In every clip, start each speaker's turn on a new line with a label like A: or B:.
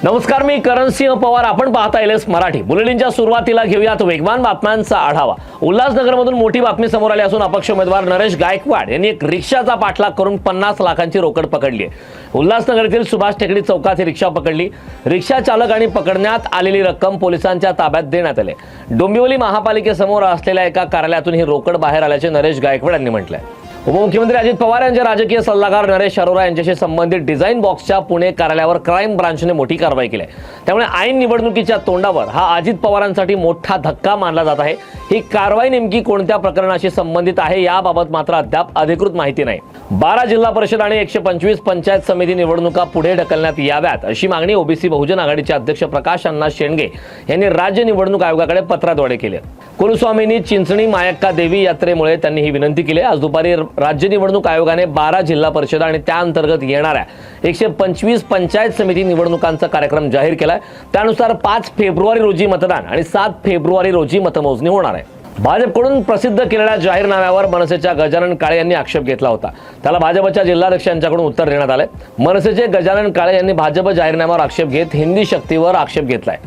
A: नमस्कार, मी करणसिंह पवार. आपण पाहता एलएस मराठी बुलेटिनच्या सुरुवातीला घेऊयात वेगवान बातम्यांचा आढावा. उल्हासनगरमधून मोठी बातमी समोर आली असून अपक्ष उमेदवार नरेश गायकवाड यांनी एक रिक्षाचा पाठलाग करून 50 लाखांची रोकड पकडली आहे. उल्हासनगरातील सुभाष टेकडी चौकात ही रिक्षा पकडली. रिक्षा चालक आणि पकडण्यात आलेली रक्कम पोलिसांच्या ताब्यात देण्यात आली. डोंबिवली महापालिकेसमोर असलेल्या एका कार्यालयातून ही रोकड बाहेर आल्याचे नरेश गायकवाड यांनी म्हटलंय. उपमुख्यमंत्री अजित पवार यांचे राजकीय सल्लागार नरेश अरोरा यांच्याशी संबंधित डिझाईन बॉक्सच्या पुणे कार्यालयावर क्राईम ब्रांचने मोठी कारवाई केली आहे. त्यामुळे ऐन निवडणुकीच्या तोंडावर हा अजित पवारांसाठी मोठा धक्का मानला जात आहे. ही कारवाई नेमकी कोणत्या प्रकरणाशी संबंधित आहे याबाबत मात्र अद्याप अधिकृत माहिती नाही. 12 जिल्हा परिषद आणि 125 पंचायत समिती निवडणुका पुढे ढकलण्यात याव्यात अशी मागणी ओबीसी बहुजन आघाडीचे अध्यक्ष प्रकाश अण्णा शेंडगे यांनी राज्य निवडणूक आयोगाकडे पत्राद्वारे केली. कुलस्वामिनी चिंचणी मायक्का देवी यात्रेमुळे त्यांनी ही विनंती केली. आज दुपारी राज्य निवडणूक आयोगाने 12 जिल्हा परिषद आणि त्या अंतर्गत येणाऱ्या 125 पंचायत समिती निवडणुकांचा कार्यक्रम जाहीर केलाय. त्यानुसार 5 फेब्रुवारी रोजी मतदान आणि 7 फेब्रुवारी रोजी मतमोजणी होणार आहे. भाजपकडून प्रसिद्ध केलेल्या जाहीरनाम्यावर मनसेच्या गजानन काळे यांनी आक्षेप घेतला होता. त्याला भाजपच्या जिल्हाध्यक्षांच्याकडून उत्तर देण्यात आले. मनसेचे गजानन काळे यांनी भाजप जाहीरनाम्यावर आक्षेप घेत हिंदी शक्तीवर आक्षेप घेतलाय.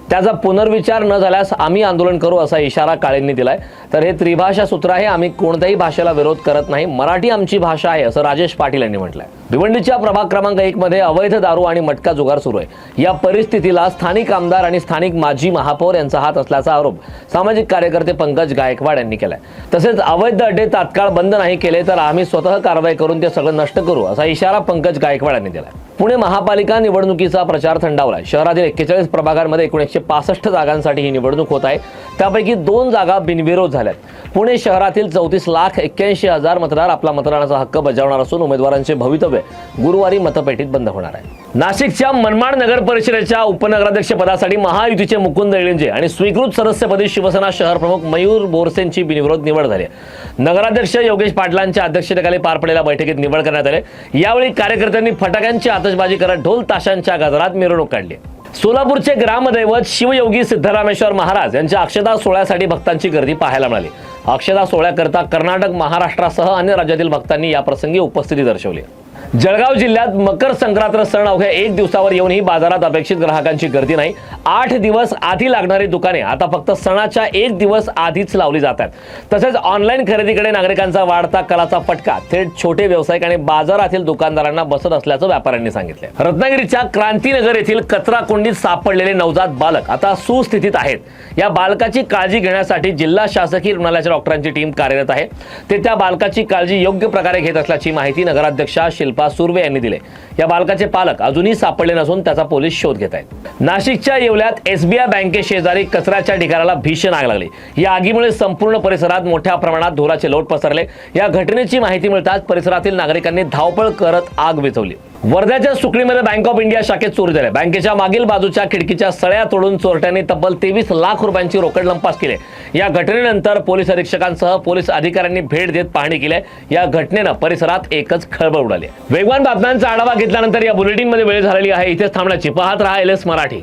A: त्याचा पुनर्विचार न झाल्यास आम्ही आंदोलन करू असा इशारा काळेंनी दिलाय. तर हे त्रिभाषा सूत्र आहे. आम्ही कोणत्याही भाषेला विरोध करत नाही. मराठी आमची भाषा आहे असं राजेश पाटील यांनी म्हटलंय. भिवंडीच्या प्रभाग क्रमांक 1 मध्ये अवैध दारू आणि मटका जुगार सुरू आहे. या परिस्थितीला स्थानिक आमदार आणि स्थानिक माजी महापौर यांचा हात असल्याचा आरोप सामाजिक कार्यकर्ते पंकज गायकवाड यांनी केलाय. तसेच अवैध अड्डे तात्काळ बंद नाही केले तर आम्ही स्वतः कारवाई करून ते सगळं नष्ट करू असा इशारा पंकज गायकवाड यांनी दिलाय. पुणे महापालिका निवडणुकीचा प्रचार थंडावलाय. शहरातील 41 प्रभागांमध्ये एकूण 165 जागांसाठी ही निवडणूक होत आहे. त्यापैकी 2 जागा बिनविरोध झाल्यात. पुणे शहरातील 34,81,000 मतदार आपला मतदानाचा हक्क बजावणार असून उमेदवारांचे भवितव्य गुरुवारी मतपेटीत बंद होणार आहे. नाशिकच्या मनमाड नगर परिषदेच्या उपनगराध्यक्ष पदासाठी महायुतीचे मुकुंद एळिंजे आणि स्वीकृत सदस्यपदी शिवसेना शहर प्रमुख मयूर बोरसेंची बिनविरोध निवड झाली. नगराध्यक्ष योगेश पाटलांच्या अध्यक्षतेखाली पार पडलेल्या बैठकीत निवड करण्यात आली. यावेळी कार्यकर्त्यांनी फटाक्यांची आतषबाजी करत ढोल ताशांच्या गजरात मिरवणूक काढली. सोलापूरचे ग्रामदैवत शिवयोगी सिद्धरामेश्वर महाराज यांच्या अक्षता सोहळ्यासाठी भक्तांची गर्दी पाहायला मिळाली. अक्षता सोहळ्याकरता कर्नाटक, महाराष्ट्रासह अन्य राज्यातील भक्तांनी या प्रसंगी उपस्थिती दर्शवली. जळगाव जिल्ह्यात मकर संक्रांत सण अवघ्या 1 दिवसावर येऊनही बाजारात अपेक्षित ग्राहकांची गर्दी नाही. 8 दिवस आधी लागणारी दुकाने आता फक्त सणाच्या 1 दिवस आधीच लावली जातात. तसेच ऑनलाईन खरेदीकडे नागरिकांचा वाढता कलाचा फटका थेट छोटे व्यावसायिक आणि बाजारातील दुकानदारांना बसत असल्याचं व्यापाऱ्यांनी सांगितले. रत्नागिरीच्या क्रांतीनगर येथील कचरा कुंडीत सापडलेले नवजात बालक आता सुस्थितीत आहेत. या बालकाची काळजी घेण्यासाठी जिल्हा शासकीय रुग्णालयाच्या डॉक्टरांची टीम कार्यरत आहे. ते त्या बालकाची काळजी योग्य प्रकारे घेत असल्याची माहिती नगराध्यक्षा शिल्पा सुर्वे यांनी दिले. या बालकाचे पालक अजूनही सापडले नसून त्याचा पोलीस शोध घेत आहेत. नाशिकच्या येवल्यात एसबीआय बँकेशेजारी कचऱ्याच्या ढिगाराला भीषण आग लागली. या आगीमुळे संपूर्ण परिसरात मोठ्या प्रमाणात धुराचे लोट पसरले. या घटनेची माहिती मिळताच परिसरातील नागरिकांनी धावपळ करत आग विझवली. वर्ध्याच्या सुकळीमध्ये बँक ऑफ इंडिया शाखेत चोरी झाली. बँकेच्या मागील बाजूच्या खिडकीच्या सळ्या तोडून चोरट्यांनी तब्बल 23 लाख रुपयांची रोकड लंपास केली. या घटनेनंतर पोलीस अधीक्षकांसह पोलीस अधिकाऱ्यांनी भेट देत पाहणी केली. या घटनेनं परिसरात एकच खळबळ उडाली. वेगवान बातम्यांचा आढावा घेतल्यानंतर या बुलेटिनमध्ये वेळ झालेली आहे. इथेच थांबण्याची. पाहत रहा एलएस मराठी.